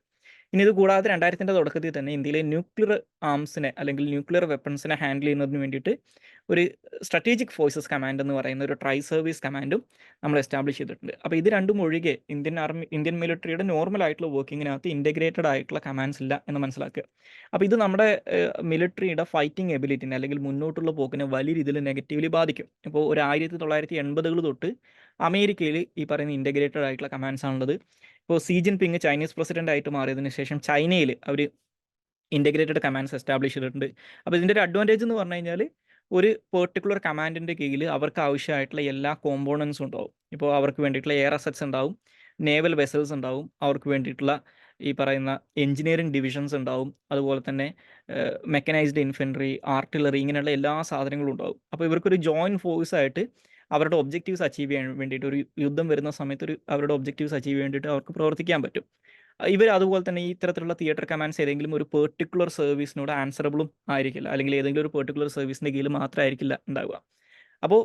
ഇനി ഇത് കൂടാതെ 2000-ൻ്റെ തുടക്കത്തിൽ തന്നെ ഇന്ത്യയിലെ ന്യൂക്ലിയർ ആംസിനെ അല്ലെങ്കിൽ ന്യൂക്ലിയർ വെപ്പൺസിനെ ഹാൻഡിൽ ചെയ്യുന്നതിന് വേണ്ടിയിട്ട് ഒരു സ്ട്രാറ്റജിക് ഫോഴ്സസ് കമാൻഡ് എന്ന് പറയുന്ന ഒരു ട്രൈ സർവീസ് കമാൻഡും നമ്മൾ എസ്റ്റാബ്ലിഷ് ചെയ്തിട്ടുണ്ട്. അപ്പോൾ ഇത് രണ്ടും ഒഴികെ ഇന്ത്യൻ മിലിറ്ററിയുടെ നോർമൽ ആയിട്ടുള്ള വർക്കിങ്ങിനകത്ത് ഇൻ്റഗ്രേറ്റഡ് ആയിട്ടുള്ള കമാൻഡ്സ് ഇല്ല എന്ന് മനസ്സിലാക്കുക. അപ്പോൾ ഇത് നമ്മുടെ മിലിറ്ററിയുടെ ഫൈറ്റിംഗ് എബിലിറ്റിനെ അല്ലെങ്കിൽ മുന്നോട്ടുള്ള പോക്കിനെ വലിയ രീതിയിൽ നെഗറ്റീവ്ലി ബാധിക്കും. ഇപ്പോൾ ഒരു 1980-കൾ തൊട്ട് അമേരിക്കയിൽ ഈ പറയുന്ന ഇൻ്റഗ്രേറ്റഡ് ആയിട്ടുള്ള കമാൻഡ്സ് ആണുള്ളത്. ഇപ്പോൾ സി ജിൻപിങ് ചൈനീസ് പ്രസിഡന്റ് ആയിട്ട് മാറിയതിന് ശേഷം ചൈനയിൽ അവർ ഇൻ്റഗ്രേറ്റഡ് കമാൻഡ്സ് എസ്റ്റാബ്ലിഷ് ചെയ്തിട്ടുണ്ട്. അപ്പോൾ ഇതിൻ്റെ ഒരു അഡ്വാൻറ്റേജ് എന്ന് പറഞ്ഞു കഴിഞ്ഞാൽ ഒരു പെർട്ടിക്കുലർ കമാൻഡിൻ്റെ കീഴിൽ അവർക്ക് ആവശ്യമായിട്ടുള്ള എല്ലാ കോമ്പോണൻസും ഉണ്ടാവും. ഇപ്പോൾ അവർക്ക് വേണ്ടിയിട്ടുള്ള എയർ അസറ്റ്സ് ഉണ്ടാവും, നേവൽ വെസൽസ് ഉണ്ടാവും, അവർക്ക് വേണ്ടിയിട്ടുള്ള ഈ പറയുന്ന എഞ്ചിനീയറിംഗ് ഡിവിഷൻസ് ഉണ്ടാവും, അതുപോലെ തന്നെ മെക്കനൈസ്ഡ് ഇൻഫൻട്രി, ആർട്ടിലറി, ഇങ്ങനെയുള്ള എല്ലാ സാധനങ്ങളും ഉണ്ടാവും. അപ്പോൾ ഇവർക്കൊരു ജോയിൻറ്റ് ഫോഴ്സ് ആയിട്ട് അവരുടെ ഒബ്ജക്റ്റീവ്സ് അച്ചീവ് ചെയ്യാൻ വേണ്ടിയിട്ട്, ഒരു യുദ്ധം വരുന്ന സമയത്ത് അവരുടെ ഒബ്ജക്റ്റീവ്സ് അച്ചീവ് ചെയ്യാൻ വേണ്ടിയിട്ട് അവർക്ക് പ്രവർത്തിക്കാൻ പറ്റും. ഇവർ അതുപോലെ തന്നെ ഈ ഇത്തരത്തിലുള്ള തിയേറ്റർ കമാൻഡ്സ് ഏതെങ്കിലും ഒരു പെർട്ടിക്കുലർ സർവീസിനോട് ആൻസറബിളും ആയിരിക്കില്ല, അല്ലെങ്കിൽ ഏതെങ്കിലും ഒരു പെർട്ടിക്കുലർ സർവീസിൻ്റെ കീഴിൽ മാത്രമായിരിക്കില്ല ഉണ്ടാവുക. അപ്പോൾ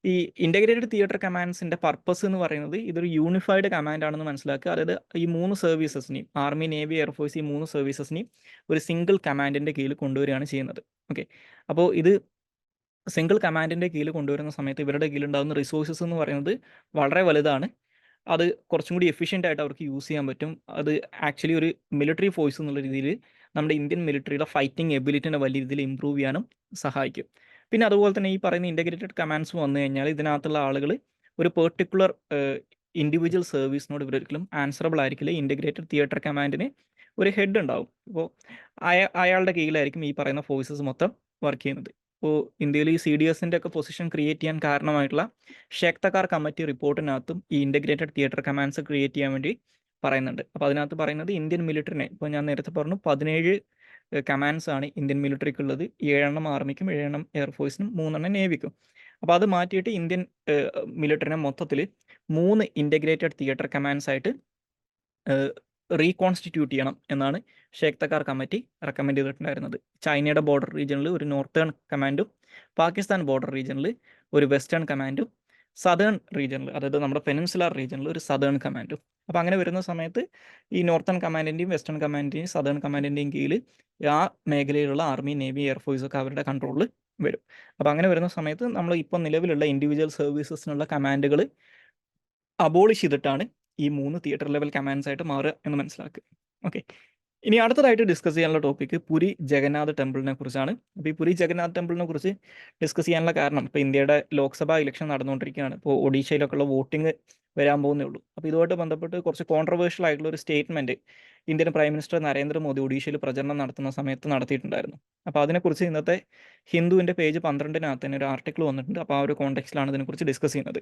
ഈ ഇൻ്റഗ്രേറ്റഡ് തിയേറ്റർ കമാൻഡ്സിൻ്റെ പർപ്പസ് എന്ന് പറയുന്നത് ഇതൊരു യൂണിഫൈഡ് കമാൻഡ് ആണെന്ന് മനസ്സിലാക്കുക. അതായത് ഈ 3 സർവീസസിനെയും, ആർമി, നേവി, എയർഫോഴ്സ്, ഈ 3 സർവീസസിനെയും ഒരു സിംഗിൾ കമാൻഡിൻ്റെ കീഴിൽ കൊണ്ടുവരികയാണ് ചെയ്യുന്നത്. ഓക്കെ. അപ്പോൾ ഇത് സിംഗിൾ കമാൻഡിൻ്റെ കീഴിൽ കൊണ്ടുവരുന്ന സമയത്ത് ഇവരുടെ കീഴിലുണ്ടാകുന്ന റിസോഴ്സസ് എന്ന് പറയുന്നത് വളരെ വലുതാണ്. അത് കുറച്ചും കൂടി എഫിഷ്യൻ്റ് ആയിട്ട് അവർക്ക് യൂസ് ചെയ്യാൻ പറ്റും. അത് ആക്ച്വലി ഒരു മിലിറ്ററി ഫോഴ്സ് എന്നുള്ള രീതിയിൽ നമ്മുടെ ഇന്ത്യൻ മിലിറ്ററിയുടെ ഫൈറ്റിംഗ് എബിലിറ്റിനെ വലിയ രീതിയിൽ ഇമ്പ്രൂവ് ചെയ്യാനും സഹായിക്കും. പിന്നെ അതുപോലെ തന്നെ ഈ പറയുന്ന ഇൻ്റഗ്രേറ്റഡ് കമാൻഡ്സ് വന്നു കഴിഞ്ഞാൽ ഇതിനകത്തുള്ള ആളുകൾ ഒരു പെർട്ടിക്കുലർ ഇൻഡിവിജ്വൽ സർവീസിനോട് ഇവരൊരിക്കലും ആൻസറബിൾ ആയിരിക്കില്ല. ഇൻ്റഗ്രേറ്റഡ് തിയേറ്റർ കമാൻഡിന് ഒരു ഹെഡ് ഉണ്ടാവും. ഇപ്പോൾ അയാളുടെ കീഴിലായിരിക്കും ഈ പറയുന്ന ഫോഴ്സസ് മൊത്തം വർക്ക് ചെയ്യുന്നത്. ഇപ്പോൾ ഇന്ത്യയിൽ ഈ CDSൻ്റെ ഒക്കെ പൊസിഷൻ ക്രിയേറ്റ് ചെയ്യാൻ കാരണമായിട്ടുള്ള ഷേഖ് തക്കാർ കമ്മിറ്റി റിപ്പോർട്ടിനകത്തും ഈ ഇൻ്റഗ്രേറ്റഡ് തിയേറ്റർ കമാൻഡ്സ് ക്രിയേറ്റ് ചെയ്യാൻ വേണ്ടി പറയുന്നുണ്ട്. അപ്പോൾ അതിനകത്ത് പറയുന്നത് ഇന്ത്യൻ മിലിറ്ററിനെ, ഇപ്പോൾ ഞാൻ നേരത്തെ പറഞ്ഞു 17 കമാൻഡ്സ് ആണ് ഇന്ത്യൻ മിലിറ്ററിക്കുള്ളത്. 7 ആർമിക്കും, 7 എയർഫോഴ്സിനും, 3 നേവിക്കും. അപ്പോൾ അത് മാറ്റിയിട്ട് ഇന്ത്യൻ മിലിറ്ററിനെ മൊത്തത്തിൽ 3 ഇൻ്റഗ്രേറ്റഡ് തിയേറ്റർ കമാൻഡ്സ് ആയിട്ട് റീകോൺസ്റ്റിറ്റ്യൂട്ട് ചെയ്യണം എന്നാണ് ഷേഖ് തക്കാർ കമ്മിറ്റി റെക്കമെൻഡ് ചെയ്തിട്ടുണ്ടായിരുന്നത്. ചൈനയുടെ ബോർഡർ റീജിയനിൽ ഒരു നോർത്തേൺ കമാൻഡും, പാകിസ്ഥാൻ ബോർഡർ റീജിയനിൽ ഒരു വെസ്റ്റേൺ കമാൻഡും, സദേൺ റീജിയനിൽ, അതായത് നമ്മുടെ പെനിൻസുലാർ റീജിയനിൽ ഒരു സദേൺ കമാൻഡും. അപ്പോൾ അങ്ങനെ വരുന്ന സമയത്ത് ഈ നോർത്തേൺ കമാൻഡിൻ്റെയും വെസ്റ്റേൺ കമാൻഡിൻ്റെയും സദേൺ കമാൻഡിൻ്റെയും കീഴിൽ ആ മേഖലയിലുള്ള ആർമി, നേവി, എയർഫോഴ്സ് ഒക്കെ അവരുടെ കൺട്രോളിൽ വരും. അപ്പോൾ അങ്ങനെ വരുന്ന സമയത്ത് നമ്മൾ ഇപ്പോൾ നിലവിലുള്ള ഇൻഡിവിജ്വൽ സർവീസസിനുള്ള കമാൻഡുകൾ അബോളിഷ് ചെയ്തിട്ടാണ് ഈ 3 തിയേറ്റർ ലെവൽ കമാൻഡ്സ് ആയിട്ട് മാറുക എന്ന് മനസ്സിലാക്കുക. ഓക്കെ. ഇനി അടുത്തതായിട്ട് ഡിസ്കസ് ചെയ്യാനുള്ള ടോപ്പിക്ക് പുരി ജഗന്നാഥ് ടെമ്പിളിനെ കുറിച്ചാണ്. അപ്പോൾ ഈ പുരി ജഗന്നാഥ് ടെമ്പിളിനെ കുറിച്ച് ഡിസ്കസ് ചെയ്യാനുള്ള കാരണം, ഇപ്പോൾ ഇന്ത്യയുടെ ലോക്സഭാ ഇലക്ഷൻ നടന്നുകൊണ്ടിരിക്കുകയാണ്. ഇപ്പോൾ ഒഡീഷയിലൊക്കെയുള്ള വോട്ടിംഗ് വരാൻ പോകുന്നേ ഉള്ളൂ. അപ്പോൾ ഇതുമായിട്ട് ബന്ധപ്പെട്ട് കുറച്ച് കോൺട്രവേഴ്ഷ്യൽ ആയിട്ടുള്ള ഒരു statement Indian prime minister Narendra Modi ഒഡീഷയിൽ പ്രചരണം നടത്തുന്ന സമയത്ത് നടത്തിയിട്ടുണ്ടായിരുന്നു. അപ്പോൾ അതിനെക്കുറിച്ച് ഇന്നത്തെ ഹിന്ദുവിൻ്റെ പേജ് 12-നകത്ത് തന്നെ ഒരു ആർട്ടിക്കിൾ വന്നിട്ടുണ്ട്. അപ്പോൾ ആ ഒരു കോണ്ടെക്സ്റ്റിലാണ് ഇതിനെക്കുറിച്ച് ഡിസ്കസ് ചെയ്യുന്നത്.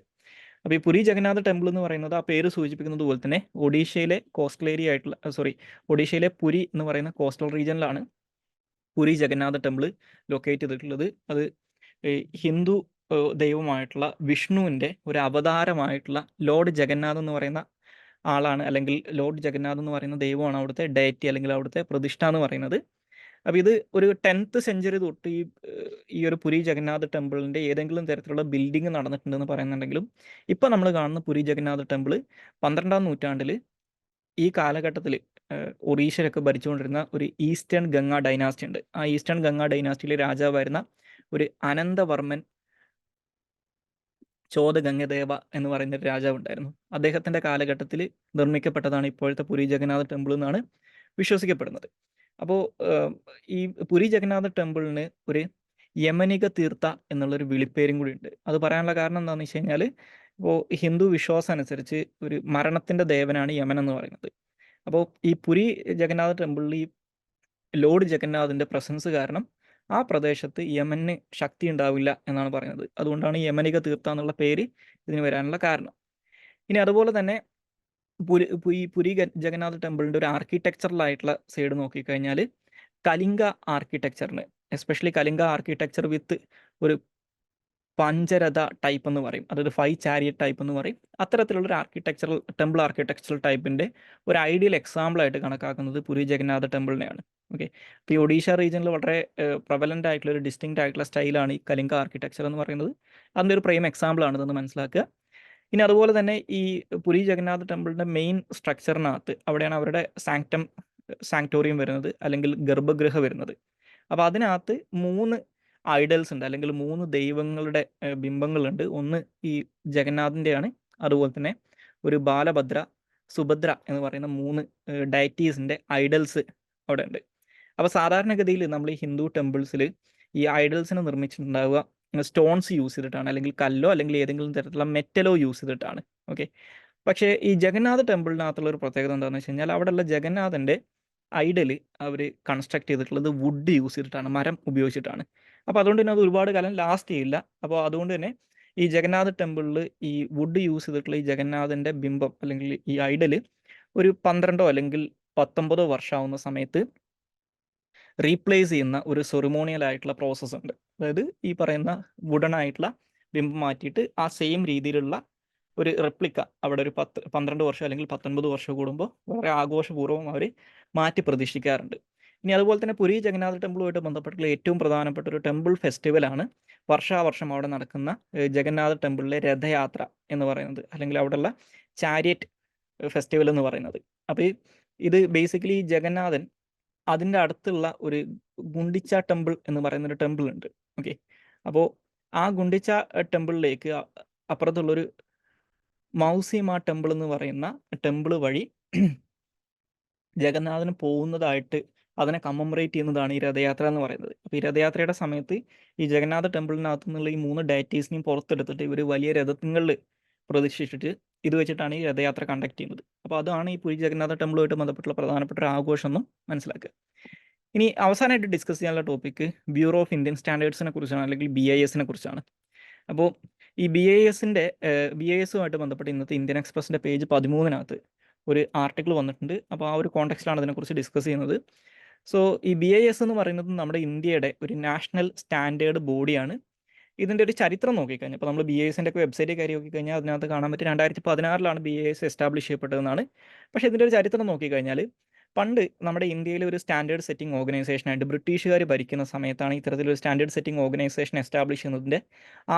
അപ്പോൾ ഈ പുരി ജഗന്നാഥ് ടെമ്പിൾ എന്ന് പറയുന്നത് ആ പേര് സൂചിപ്പിക്കുന്നത് പോലെ തന്നെ ഒഡീഷയിലെ കോസ്റ്റൽ ഏരിയ ആയിട്ടുള്ള ഒഡീഷയിലെ പുരി എന്ന് പറയുന്ന കോസ്റ്റൽ റീജിയനിലാണ് പുരി ജഗന്നാഥ ടെമ്പിൾ ലൊക്കേറ്റ് ചെയ്തിട്ടുള്ളത്. അത് ഹിന്ദു ദൈവമായിട്ടുള്ള വിഷ്ണുവിൻ്റെ ഒരു അവതാരമായിട്ടുള്ള ലോർഡ് ജഗന്നാഥ് എന്ന് പറയുന്ന ആളാണ്, അല്ലെങ്കിൽ ലോർഡ് ജഗന്നാഥ് എന്ന് പറയുന്ന ദൈവമാണ് അവിടുത്തെ ഡയറ്റി അല്ലെങ്കിൽ അവിടുത്തെ പ്രതിഷ്ഠ എന്ന് പറയുന്നത്. അപ്പോൾ ഇത് ഒരു 10th സെഞ്ചുറി തൊട്ട് ഈ ഒരു പുരി ജഗന്നാഥ് ടെമ്പിളിൻ്റെ ഏതെങ്കിലും തരത്തിലുള്ള ബിൽഡിംഗ് നടന്നിട്ടുണ്ടെന്ന് പറയുന്നുണ്ടെങ്കിലും ഇപ്പോൾ നമ്മൾ കാണുന്ന പുരി ജഗന്നാഥ് ടെമ്പിൾ 12-ാം നൂറ്റാണ്ടിൽ ഈ കാലഘട്ടത്തിൽ ഒറീസയിലൊക്കെ ഭരിച്ചുകൊണ്ടിരുന്ന ഒരു ഈസ്റ്റേൺ ഗംഗ ഡൈനാസ്റ്റി ഉണ്ട്. ആ ഈസ്റ്റേൺ ഗംഗ ഡൈനാസ്റ്റിയിലെ രാജാവായിരുന്ന ഒരു അനന്തവർമ്മൻ ചോദഗംഗദേവ എന്ന് പറയുന്ന ഒരു രാജാവ് ഉണ്ടായിരുന്നു. അദ്ദേഹത്തിൻ്റെ കാലഘട്ടത്തിൽ നിർമ്മിക്കപ്പെട്ടതാണ് ഇപ്പോഴത്തെ പുരി ജഗന്നാഥ് ടെമ്പിൾ എന്നാണ് വിശ്വസിക്കപ്പെടുന്നത്. അപ്പോൾ ഈ പുരി ജഗന്നാഥ് ടെമ്പിളിന് ഒരു യമനിക തീർത്ഥ എന്നുള്ളൊരു വിളിപ്പേരും കൂടി ഉണ്ട്. അത് പറയാനുള്ള കാരണം എന്താണെന്ന് വെച്ച് കഴിഞ്ഞാൽ, ഇപ്പോൾ ഹിന്ദു വിശ്വാസം അനുസരിച്ച് ഒരു മരണത്തിൻ്റെ ദേവനാണ് യമൻ എന്ന് പറയുന്നത്. അപ്പോൾ ഈ പുരി ജഗന്നാഥ് ടെമ്പിളിൽ ഈ ലോർഡ് ജഗന്നാഥിൻ്റെ പ്രസൻസ് കാരണം ആ പ്രദേശത്ത് യമന് ശക്തി ഉണ്ടാവില്ല എന്നാണ് പറയുന്നത്. അതുകൊണ്ടാണ് യമനിക തീർത്ഥ എന്നുള്ള പേര് ഇതിന് വരാനുള്ള കാരണം. ഇനി അതുപോലെ തന്നെ ഈ പുരി ജഗന്നാഥ് ടെമ്പിളിൻ്റെ ഒരു ആർക്കിടെക്ചറലായിട്ടുള്ള സൈഡ് നോക്കിക്കഴിഞ്ഞാൽ കലിംഗ ആർക്കിടെക്ചറിന്, എസ്പെഷ്യലി കലിംഗ ആർക്കിടെക്ചർ വിത്ത് ഒരു പഞ്ചരഥ ടൈപ്പ് എന്ന് പറയും, അതായത് 5 ചാരിയറ്റ് ടൈപ്പ് എന്ന് പറയും. അത്തരത്തിലുള്ളൊരു ടെമ്പിൾ ആർക്കിടെക്ചറൽ ടൈപ്പിൻ്റെ ഒരു ഐഡിയൽ എക്സാമ്പിളായിട്ട് കണക്കാക്കുന്നത് പുരി ജഗന്നാഥ ടെമ്പിളിനെയാണ്. ഓക്കെ, അപ്പോൾ ഈ ഒഡീഷ റീജിയനിൽ വളരെ പ്രബലൻ്റ് ആയിട്ടുള്ള ഒരു ഡിസ്റ്റിങ്ക്റ്റ് ആയിട്ടുള്ള സ്റ്റൈലാണ് ഈ കലിംഗ ആർക്കിടെക്ചർ എന്ന് പറയുന്നത്. അതിൻ്റെ ഒരു പ്രൈം എക്സാമ്പിളാണ് ഇതെന്ന് മനസ്സിലാക്കുക. ഇനി അതുപോലെ തന്നെ ഈ പുരി ജഗന്നാഥ ടെമ്പിളിൻ്റെ മെയിൻ സ്ട്രക്ചറിനകത്ത് അവിടെയാണ് അവരുടെ സാങ്ക്ടോറിയം വരുന്നത്, അല്ലെങ്കിൽ ഗർഭഗൃഹ വരുന്നത്. അപ്പോൾ അതിനകത്ത് 3 ഐഡൽസ് ഉണ്ട്, അല്ലെങ്കിൽ 3 ദൈവങ്ങളുടെ ബിംബങ്ങളുണ്ട്. ഒന്ന് ഈ ജഗന്നാഥിൻ്റെയാണ്. അതുപോലെ തന്നെ ഒരു ബാലഭദ്ര, സുഭദ്ര എന്ന് പറയുന്ന 3 ഡയറ്റീസിൻ്റെ ഐഡൽസ് അവിടെ ഉണ്ട്. അപ്പോൾ സാധാരണഗതിയിൽ നമ്മൾ ഈ ഹിന്ദു ടെമ്പിൾസിൽ ഈ ഐഡൽസിനെ നിർമ്മിച്ചിട്ടുണ്ടാവുക സ്റ്റോൺസ് യൂസ് ചെയ്തിട്ടാണ്, അല്ലെങ്കിൽ കല്ലോ അല്ലെങ്കിൽ ഏതെങ്കിലും തരത്തിലുള്ള മെറ്റലോ യൂസ് ചെയ്തിട്ടാണ്. ഓക്കെ, പക്ഷേ ഈ ജഗന്നാഥ ടെമ്പിളിനകത്തുള്ള ഒരു പ്രത്യേകത എന്താണെന്ന് വെച്ച് കഴിഞ്ഞാൽ, അവിടെയുള്ള ജഗന്നാഥൻ്റെ ഐഡൽ അവർ കൺസ്ട്രക്ട് ചെയ്തിട്ടുള്ളത് വുഡ് യൂസ് ചെയ്തിട്ടാണ്, മരം ഉപയോഗിച്ചിട്ടാണ്. അപ്പോൾ അതുകൊണ്ട് തന്നെ അത് ഒരുപാട് കാലം ലാസ്റ്റ് ചെയ്യില്ല. അപ്പോൾ അതുകൊണ്ട് തന്നെ ഈ ജഗന്നാഥ് ടെമ്പിളിൽ ഈ വുഡ് യൂസ് ചെയ്തിട്ടുള്ള ഈ ജഗന്നാഥൻ്റെ ബിംബം അല്ലെങ്കിൽ ഈ ഐഡൽ ഒരു 12 അല്ലെങ്കിൽ 19 വർഷമാവുന്ന സമയത്ത് റീപ്ലേസ് ചെയ്യുന്ന ഒരു സെറിമോണിയൽ ആയിട്ടുള്ള പ്രോസസ്സ് ഉണ്ട്. അതായത് ഈ പറയുന്ന വുഡൻ ആയിട്ടുള്ള ബിംബം മാറ്റിയിട്ട് ആ സെയിം രീതിയിലുള്ള ഒരു റെപ്ലിക്ക അവിടെ ഒരു 12 വർഷം അല്ലെങ്കിൽ 19 വർഷം കൂടുമ്പോൾ വളരെ ആഘോഷപൂർവ്വം അവർ മാറ്റി പ്രതിഷ്ഠിക്കാറുണ്ട്. ഇനി അതുപോലെ തന്നെ പുരി ജഗന്നാഥ ടെമ്പിളുമായിട്ട് ബന്ധപ്പെട്ടുള്ള ഏറ്റവും പ്രധാനപ്പെട്ട ഒരു ടെമ്പിൾ ഫെസ്റ്റിവലാണ് വർഷാവർഷം അവിടെ നടക്കുന്ന ജഗന്നാഥ ടെമ്പിളിലെ രഥയാത്ര എന്ന് പറയുന്നത്, അല്ലെങ്കിൽ അവിടെയുള്ള ചാരിയറ്റ് ഫെസ്റ്റിവൽ എന്ന് പറയുന്നത്. അപ്പോൾ ഇത് ബേസിക്കലി ജഗന്നാഥൻ അതിൻ്റെ അടുത്തുള്ള ഒരു ഗുണ്ടിച്ച ടെമ്പിൾ എന്ന് പറയുന്ന ഒരു ടെമ്പിൾ ഉണ്ട്. ഓക്കെ, അപ്പോൾ ആ ഗുണ്ടിച്ച ടെമ്പിളിലേക്ക് അപ്പുറത്തുള്ളൊരു മൗസിമ ടെമ്പിൾ എന്ന് പറയുന്ന ടെമ്പിൾ വഴി ജഗന്നാഥന് പോകുന്നതായിട്ട് അതിനെ കമ്മമറേറ്റ് ചെയ്യുന്നതാണ് ഈ രഥയാത്ര എന്ന് പറയുന്നത്. അപ്പോൾ ഈ രഥയാത്രയുടെ സമയത്ത് ഈ ജഗന്നാഥ ടെമ്പിളിനകത്തു നിന്നുള്ള ഈ 3 ഡയറ്റീസിനെയും പുറത്തെടുത്തിട്ട് ഇവർ വലിയ രഥങ്ങളിൽ പ്രതിഷ്ഠിച്ചിട്ട് ഇത് വെച്ചിട്ടാണ് ഈ രഥയാത്ര കണ്ടക്ട് ചെയ്യുന്നത്. അപ്പോൾ അതാണ് ഈ പുരി ജഗന്നാഥ ടെമ്പിളുമായിട്ട് ബന്ധപ്പെട്ടുള്ള പ്രധാനപ്പെട്ട ഒരു ആഘോഷം എന്നും മനസ്സിലാക്കുക. ഇനി അവസാനമായിട്ട് ഡിസ്കസ് ചെയ്യാനുള്ള ടോപ്പിക്ക് ബ്യൂറോ ഓഫ് ഇന്ത്യൻ സ്റ്റാൻഡേർഡ്സിനെ കുറിച്ചാണ്, അല്ലെങ്കിൽ BISനെ കുറിച്ചാണ്. അപ്പോൾ ഈ BISുമായിട്ട് ബന്ധപ്പെട്ട് ഇന്നത്തെ ഇന്ത്യൻ എക്സ്പ്രസിൻ്റെ പേജ് 13-നകത്ത് ഒരു ആർട്ടിക്കിൾ വന്നിട്ടുണ്ട്. അപ്പോൾ ആ ഒരു കോണ്ടെക്സ്റ്റിലാണ് ഇതിനെക്കുറിച്ച് ഡിസ്കസ് ചെയ്യുന്നത്. സോ ഈ BIS എന്ന് പറയുന്നത് നമ്മുടെ ഇന്ത്യയുടെ ഒരു നാഷണൽ സ്റ്റാൻഡേർഡ് ബോഡിയാണ്. ഇതിൻ്റെ ഒരു ചരിത്രം നോക്കിക്കഴിഞ്ഞാൽ, ഇപ്പോൾ നമ്മൾ BISൻ്റെ ഒക്കെ വെബ്സൈറ്റ് കയറി നോക്കിക്കഴിഞ്ഞാൽ അതിനകത്ത് കാണാൻ പറ്റും 2016-ലാണ് BIS എസ്റ്റാബ്ലിഷ് ചെയ്യപ്പെട്ടതെന്നാണ്. പക്ഷേ ഇതിൻ്റെ ഒരു ചരിത്രം നോക്കിക്കഴിഞ്ഞാൽ, പണ്ട് നമ്മുടെ ഇന്ത്യയിലെ ഒരു സ്റ്റാൻഡേർഡ് സെറ്റിംഗ് ഓർഗനൈസേഷനായിട്ട് ബ്രിട്ടീഷുകാർ ഭരിക്കുന്ന സമയത്താണ് ഇത്തരത്തിലൊരു സ്റ്റാൻഡേർഡ് സെറ്റിംഗ് ഓർഗനൈസേഷൻ എസ്റ്റാബ്ലിഷ് ചെയ്യുന്നതിൻ്റെ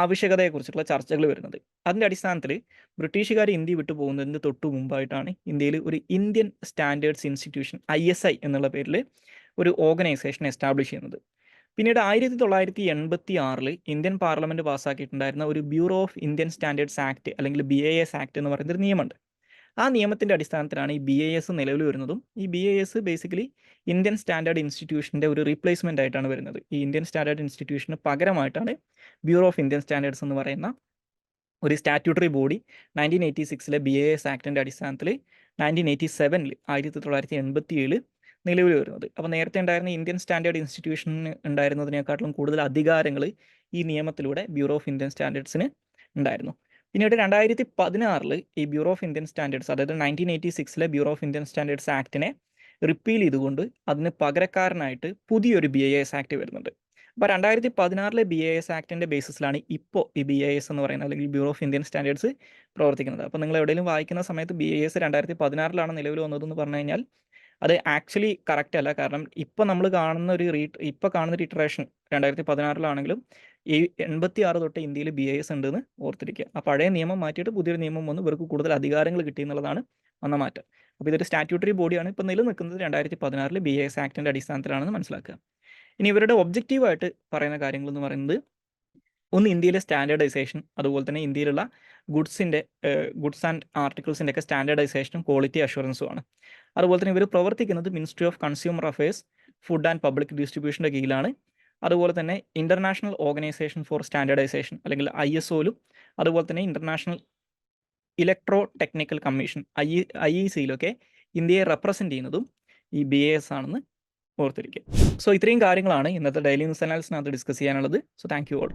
ആവശ്യകതയെക്കുറിച്ചുള്ള ചർച്ചകൾ വരുന്നത്. അതിൻ്റെ അടിസ്ഥാനത്തിൽ ബ്രിട്ടീഷുകാർ ഇന്ത്യ വിട്ടു പോകുന്നതിന് തൊട്ടു മുമ്പായിട്ടാണ് ഇന്ത്യയിൽ ഒരു ഇന്ത്യൻ സ്റ്റാൻഡേർഡ്സ് ഇൻസ്റ്റിറ്റ്യൂഷൻ ISI എന്നുള്ള പേരിൽ ഒരു ഓർഗനൈസേഷൻ എസ്റ്റാബ്ലിഷ് ചെയ്യുന്നത്. പിന്നീട് 1986 ഇന്ത്യൻ പാർലമെൻറ്റ് പാസ്സാക്കിയിട്ടുണ്ടായിരുന്ന ഒരു bureau of Indian standards act അല്ലെങ്കിൽ BIS ആക്ട് എന്ന് പറയുന്നൊരു നിയമമുണ്ട്. ആ നിയമത്തിൻ്റെ അടിസ്ഥാനത്തിലാണ് ഈ BIS നിലവിൽ വരുന്നതും. ഈ BIS ബേസിക്കലി ഇന്ത്യൻ സ്റ്റാൻഡേർഡ് ഇൻസ്റ്റിറ്റ്യൂഷൻ്റെ ഒരു റീപ്ലേസ്മെൻ്റ് ആയിട്ടാണ് വരുന്നത്. ഈ ഇന്ത്യൻ സ്റ്റാൻഡേർഡ് ഇൻസ്റ്റിറ്റ്യൂഷന് പകരമായിട്ടാണ് ബ്യൂറോ ഓഫ് ഇന്ത്യൻ സ്റ്റാൻഡേർഡ്സ് എന്ന് പറയുന്ന ഒരു സ്റ്റാറ്റ്യൂട്ടറി ബോഡി 1986 BIS ആക്ടിൻ്റെ അടിസ്ഥാനത്തിൽ 1987 1987 നിലവിൽ വരുന്നത്. അപ്പോൾ നേരത്തെ ഉണ്ടായിരുന്ന ഇന്ത്യൻ സ്റ്റാൻഡേർഡ് ഇൻസ്റ്റിറ്റ്യൂഷന് ഉണ്ടായിരുന്നതിനേക്കാളും കൂടുതൽ അധികാരങ്ങൾ ഈ നിയമത്തിലൂടെ ബ്യൂറോ ഓഫ് ഇന്ത്യൻ സ്റ്റാൻഡേർഡ്സിന് ഉണ്ടായിരുന്നു. പിന്നീട് 2016 ഈ ബ്യൂറോ ഓഫ് ഇന്ത്യൻ സ്റ്റാൻഡേർഡ്സ്, അതായത് 1986 ബ്യൂറോ ഓഫ് ഇന്ത്യൻ സ്റ്റാൻഡേർഡ്സ് ആക്ടിനെ റിപ്പീൽ ചെയ്തുകൊണ്ട് അതിന് പകരക്കാരനായിട്ട് പുതിയൊരു BIS ആക്ട് വരുന്നുണ്ട്. അപ്പോൾ 2016 BIS ആക്ടിൻ്റെ ബേസിസിലാണ് ഇപ്പോൾ ഈ BIS എന്ന് പറയുന്നത്, അല്ലെങ്കിൽ ബ്യൂറോ ഓഫ് ഇന്ത്യൻ സ്റ്റാൻഡേർഡ്സ് പ്രവർത്തിക്കുന്നത്. അപ്പോൾ നിങ്ങൾ എവിടെയെങ്കിലും വായിക്കുന്ന സമയത്ത് BIS 2016 നിലവിൽ വന്നതെന്ന് പറഞ്ഞു കഴിഞ്ഞാൽ അത് ആക്ച്വലി കറക്റ്റ് അല്ല. കാരണം ഇപ്പോൾ നമ്മൾ കാണുന്ന ഒരു ഇറ്ററേഷൻ 2016 ഈ 86 തൊട്ട് ഇന്ത്യയിൽ BIS ഉണ്ടെന്ന് ഓർത്തിരിക്കുക. ആ പഴയ നിയമം മാറ്റിയിട്ട് പുതിയൊരു നിയമം വന്ന് ഇവർക്ക് കൂടുതൽ അധികാരങ്ങൾ കിട്ടി എന്നുള്ളതാണ് വന്ന മാറ്റം. അപ്പോൾ ഇതൊരു സ്റ്റാറ്റ്യൂട്ടറി ബോഡിയാണ്. ഇപ്പോൾ നിലനിൽക്കുന്നത് 2016 BIS ആക്ടിൻ്റെ അടിസ്ഥാനത്തിലാണെന്ന് മനസ്സിലാക്കുക. ഇനി ഇവരുടെ ഒബ്ജക്റ്റീവായിട്ട് പറയുന്ന കാര്യങ്ങൾ എന്ന് പറയുന്നത്, ഒന്ന് ഇന്ത്യയിലെ സ്റ്റാൻഡേർഡൈസേഷൻ, അതുപോലെ തന്നെ ഇന്ത്യയിലുള്ള ഗുഡ്സ് ആൻഡ് ആർട്ടിക്കിൾസിൻ്റെ ഒക്കെ സ്റ്റാൻഡേർഡൈസേഷനും ക്വാളിറ്റി അഷുറൻസും ആണ്. അതുപോലെ തന്നെ ഇവർ പ്രവർത്തിക്കുന്നത് ministry of consumer affairs, food and public ഡിസ്ട്രിബ്യൂഷൻ്റെ കീഴിലാണ്. അതുപോലെ തന്നെ ഇൻ്റർനാഷണൽ ഓർഗനൈസേഷൻ ഫോർ സ്റ്റാൻഡേർഡൈസേഷൻ അല്ലെങ്കിൽ ISOയിലും, അതുപോലെ തന്നെ ഇൻ്റർനാഷണൽ ഇലക്ട്രോ ടെക്നിക്കൽ കമ്മീഷൻ IECയിലൊക്കെ ഇന്ത്യയെ റെപ്രസെൻ്റ് ചെയ്യുന്നതും ഈ BIS ആണെന്ന് ഓർത്തിരിക്കുക. സോ ഇത്രയും കാര്യങ്ങളാണ് ഇന്നത്തെ ഡെയിലി ന്യൂസ് അനാലിസിനകത്ത് ഡിസ്കസ് ചെയ്യാനുള്ളത്. So thank you all.